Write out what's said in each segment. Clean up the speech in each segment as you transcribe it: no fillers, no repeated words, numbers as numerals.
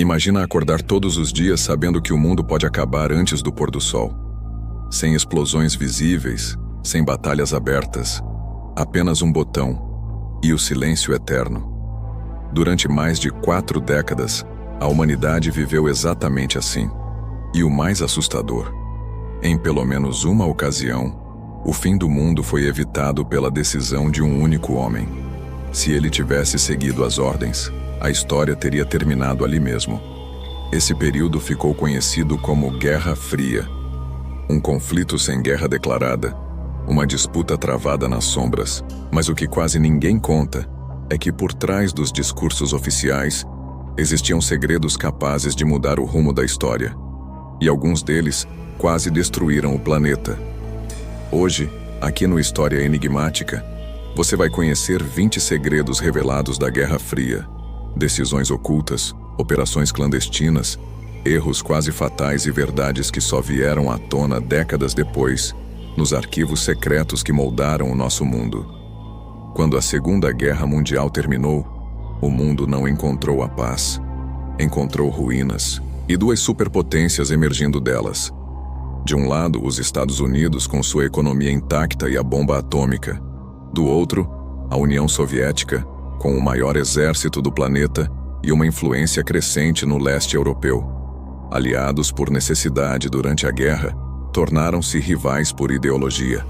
Imagina acordar todos os dias sabendo que o mundo pode acabar antes do pôr do sol. Sem explosões visíveis, sem batalhas abertas, apenas um botão e o silêncio eterno. Durante mais de 4 décadas, a humanidade viveu exatamente assim. E o mais assustador, em pelo menos uma ocasião, o fim do mundo foi evitado pela decisão de um único homem. Se ele tivesse seguido as ordens, a história teria terminado ali mesmo. Esse período ficou conhecido como Guerra Fria. Um conflito sem guerra declarada, uma disputa travada nas sombras. Mas o que quase ninguém conta é que por trás dos discursos oficiais existiam segredos capazes de mudar o rumo da história. E alguns deles quase destruíram o planeta. Hoje, aqui no História Enigmática, você vai conhecer 20 segredos revelados da Guerra Fria. Decisões ocultas, operações clandestinas, erros quase fatais e verdades que só vieram à tona décadas depois, nos arquivos secretos que moldaram o nosso mundo. Quando a Segunda Guerra Mundial terminou, o mundo não encontrou a paz. Encontrou ruínas e 2 superpotências emergindo delas. De um lado, os Estados Unidos com sua economia intacta e a bomba atômica. Do outro, a União Soviética, com o maior exército do planeta e uma influência crescente no leste europeu. Aliados por necessidade durante a guerra, tornaram-se rivais por ideologia.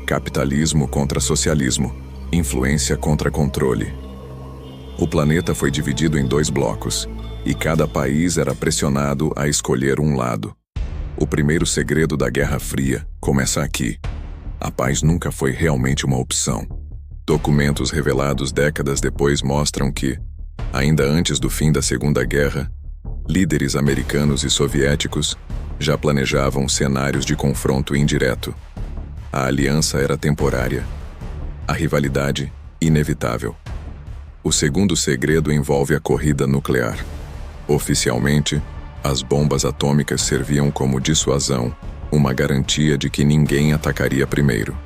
Capitalismo contra socialismo, influência contra controle. O planeta foi dividido em 2 blocos, e cada país era pressionado a escolher um lado. O primeiro segredo da Guerra Fria começa aqui. A paz nunca foi realmente uma opção. Documentos revelados décadas depois mostram que, ainda antes do fim da Segunda Guerra, líderes americanos e soviéticos já planejavam cenários de confronto indireto. A aliança era temporária, a rivalidade inevitável. O segundo segredo envolve a corrida nuclear. Oficialmente, as bombas atômicas serviam como dissuasão, uma garantia de que ninguém atacaria primeiro.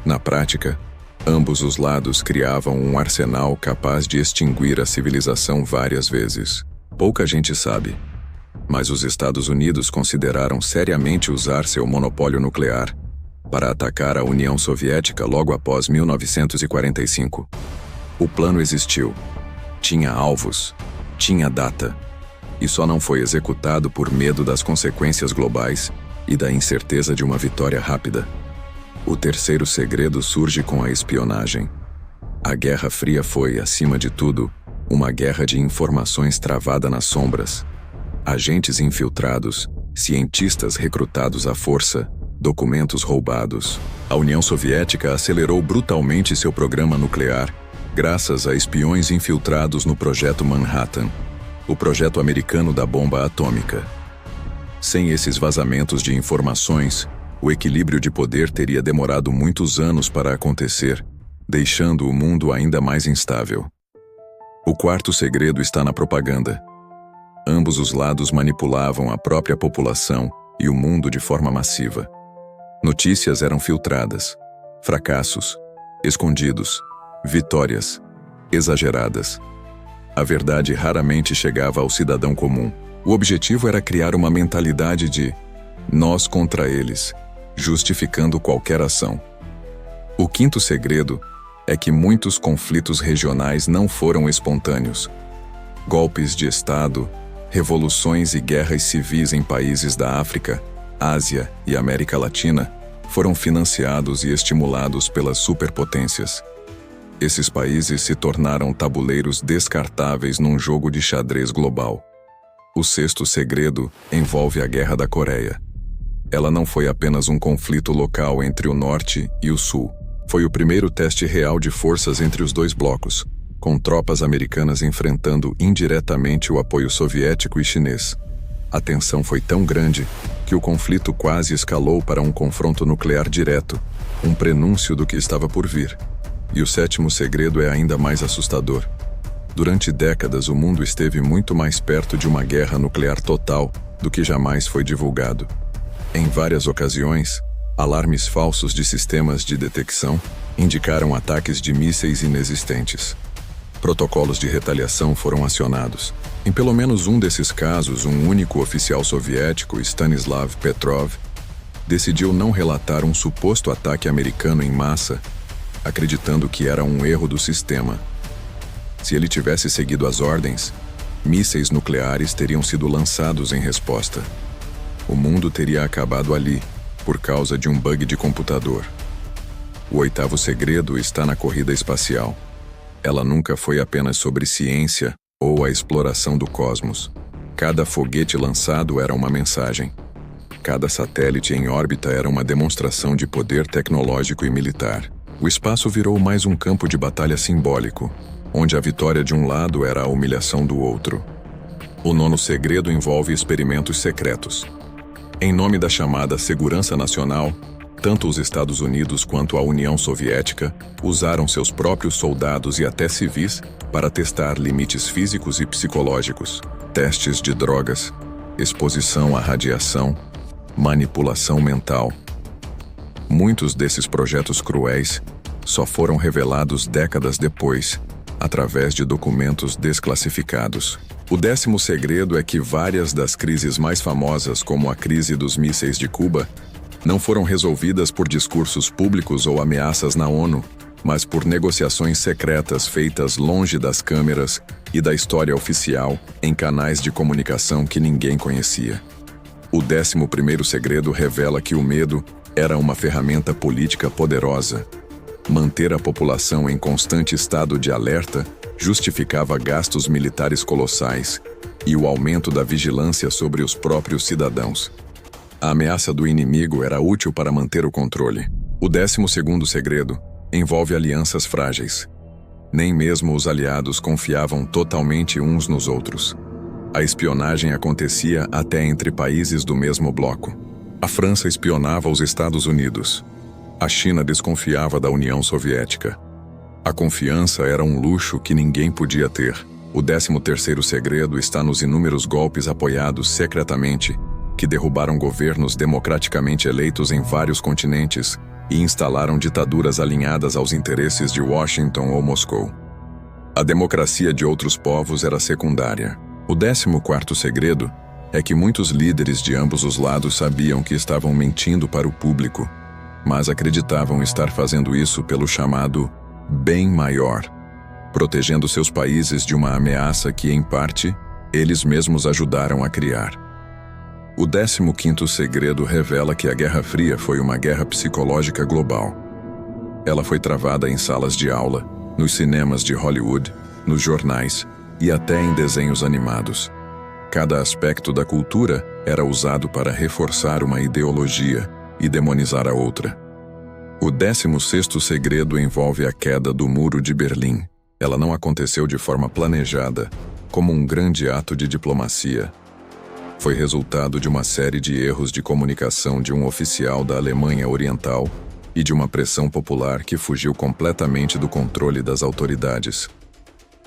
Na prática, ambos os lados criavam um arsenal capaz de extinguir a civilização várias vezes. Pouca gente sabe, mas os Estados Unidos consideraram seriamente usar seu monopólio nuclear para atacar a União Soviética logo após 1945. O plano existiu, tinha alvos, tinha data, e só não foi executado por medo das consequências globais e da incerteza de uma vitória rápida. O terceiro segredo surge com a espionagem. A Guerra Fria foi, acima de tudo, uma guerra de informações travada nas sombras. Agentes infiltrados, cientistas recrutados à força, documentos roubados. A União Soviética acelerou brutalmente seu programa nuclear, graças a espiões infiltrados no Projeto Manhattan, o projeto americano da bomba atômica. Sem esses vazamentos de informações, o equilíbrio de poder teria demorado muitos anos para acontecer, deixando o mundo ainda mais instável. O quarto segredo está na propaganda. Ambos os lados manipulavam a própria população e o mundo de forma massiva. Notícias eram filtradas, fracassos, escondidos, vitórias, exageradas. A verdade raramente chegava ao cidadão comum. O objetivo era criar uma mentalidade de nós contra eles, justificando qualquer ação. O quinto segredo é que muitos conflitos regionais não foram espontâneos. Golpes de Estado, revoluções e guerras civis em países da África, Ásia e América Latina foram financiados e estimulados pelas superpotências. Esses países se tornaram tabuleiros descartáveis num jogo de xadrez global. O sexto segredo envolve a Guerra da Coreia. Ela não foi apenas um conflito local entre o Norte e o Sul. Foi o primeiro teste real de forças entre os 2 blocos, com tropas americanas enfrentando indiretamente o apoio soviético e chinês. A tensão foi tão grande que o conflito quase escalou para um confronto nuclear direto, um prenúncio do que estava por vir. E o sétimo segredo é ainda mais assustador. Durante décadas, o mundo esteve muito mais perto de uma guerra nuclear total do que jamais foi divulgado. Em várias ocasiões, alarmes falsos de sistemas de detecção indicaram ataques de mísseis inexistentes. Protocolos de retaliação foram acionados. Em pelo menos um desses casos, um único oficial soviético, Stanislav Petrov, decidiu não relatar um suposto ataque americano em massa, acreditando que era um erro do sistema. Se ele tivesse seguido as ordens, mísseis nucleares teriam sido lançados em resposta. O mundo teria acabado ali, por causa de um bug de computador. O oitavo segredo está na corrida espacial. Ela nunca foi apenas sobre ciência ou a exploração do cosmos. Cada foguete lançado era uma mensagem. Cada satélite em órbita era uma demonstração de poder tecnológico e militar. O espaço virou mais um campo de batalha simbólico, onde a vitória de um lado era a humilhação do outro. O nono segredo envolve experimentos secretos. Em nome da chamada segurança nacional, tanto os Estados Unidos quanto a União Soviética usaram seus próprios soldados e até civis para testar limites físicos e psicológicos, testes de drogas, exposição à radiação, manipulação mental. Muitos desses projetos cruéis só foram revelados décadas depois, através de documentos desclassificados. O 10º segredo é que várias das crises mais famosas, como a crise dos mísseis de Cuba, não foram resolvidas por discursos públicos ou ameaças na ONU, mas por negociações secretas feitas longe das câmeras e da história oficial em canais de comunicação que ninguém conhecia. O 11º segredo revela que o medo era uma ferramenta política poderosa. Manter a população em constante estado de alerta justificava gastos militares colossais e o aumento da vigilância sobre os próprios cidadãos. A ameaça do inimigo era útil para manter o controle. O 12º segredo envolve alianças frágeis. Nem mesmo os aliados confiavam totalmente uns nos outros. A espionagem acontecia até entre países do mesmo bloco. A França espionava os Estados Unidos. A China desconfiava da União Soviética. A confiança era um luxo que ninguém podia ter. O 13º segredo está nos inúmeros golpes apoiados secretamente que derrubaram governos democraticamente eleitos em vários continentes e instalaram ditaduras alinhadas aos interesses de Washington ou Moscou. A democracia de outros povos era secundária. O 14º segredo é que muitos líderes de ambos os lados sabiam que estavam mentindo para o público, mas acreditavam estar fazendo isso pelo chamado bem maior, protegendo seus países de uma ameaça que, em parte, eles mesmos ajudaram a criar. O 15º segredo revela que a Guerra Fria foi uma guerra psicológica global. Ela foi travada em salas de aula, nos cinemas de Hollywood, nos jornais e até em desenhos animados. Cada aspecto da cultura era usado para reforçar uma ideologia e demonizar a outra. O 16º segredo envolve a queda do Muro de Berlim. Ela não aconteceu de forma planejada, como um grande ato de diplomacia. Foi resultado de uma série de erros de comunicação de um oficial da Alemanha Oriental e de uma pressão popular que fugiu completamente do controle das autoridades.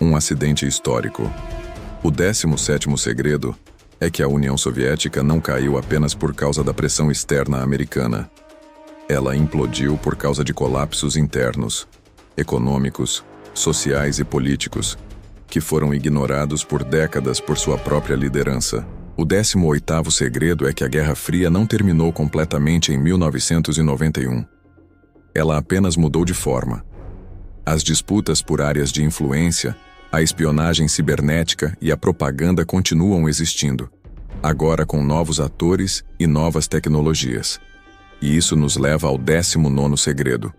Um acidente histórico. O 17º segredo é que a União Soviética não caiu apenas por causa da pressão externa americana. Ela implodiu por causa de colapsos internos, econômicos, sociais e políticos, que foram ignorados por décadas por sua própria liderança. O 18º segredo é que a Guerra Fria não terminou completamente em 1991. Ela apenas mudou de forma. As disputas por áreas de influência, a espionagem cibernética e a propaganda continuam existindo, agora com novos atores e novas tecnologias. E isso nos leva ao 19º segredo.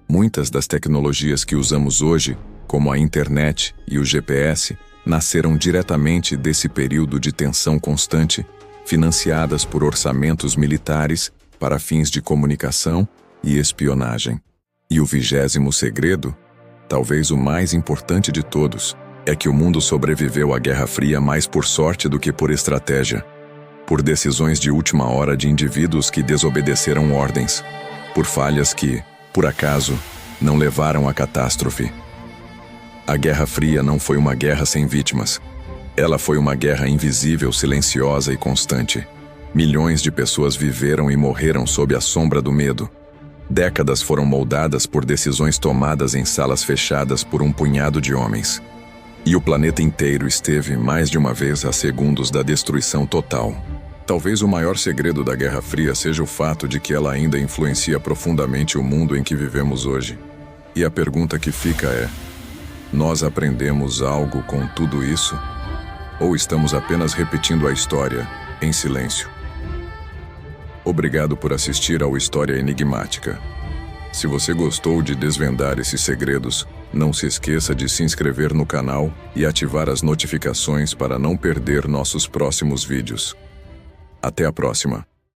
Muitas das tecnologias que usamos hoje, como a internet e o GPS, nasceram diretamente desse período de tensão constante, financiadas por orçamentos militares para fins de comunicação e espionagem. E o 20º segredo, talvez o mais importante de todos, é que o mundo sobreviveu à Guerra Fria mais por sorte do que por estratégia, por decisões de última hora de indivíduos que desobedeceram ordens, por falhas que, por acaso, não levaram à catástrofe. A Guerra Fria não foi uma guerra sem vítimas. Ela foi uma guerra invisível, silenciosa e constante. Milhões de pessoas viveram e morreram sob a sombra do medo. Décadas foram moldadas por decisões tomadas em salas fechadas por um punhado de homens. E o planeta inteiro esteve mais de uma vez a segundos da destruição total. Talvez o maior segredo da Guerra Fria seja o fato de que ela ainda influencia profundamente o mundo em que vivemos hoje. E a pergunta que fica é: nós aprendemos algo com tudo isso? Ou estamos apenas repetindo a história em silêncio? Obrigado por assistir ao História Enigmática. Se você gostou de desvendar esses segredos, não se esqueça de se inscrever no canal e ativar as notificações para não perder nossos próximos vídeos. Até a próxima!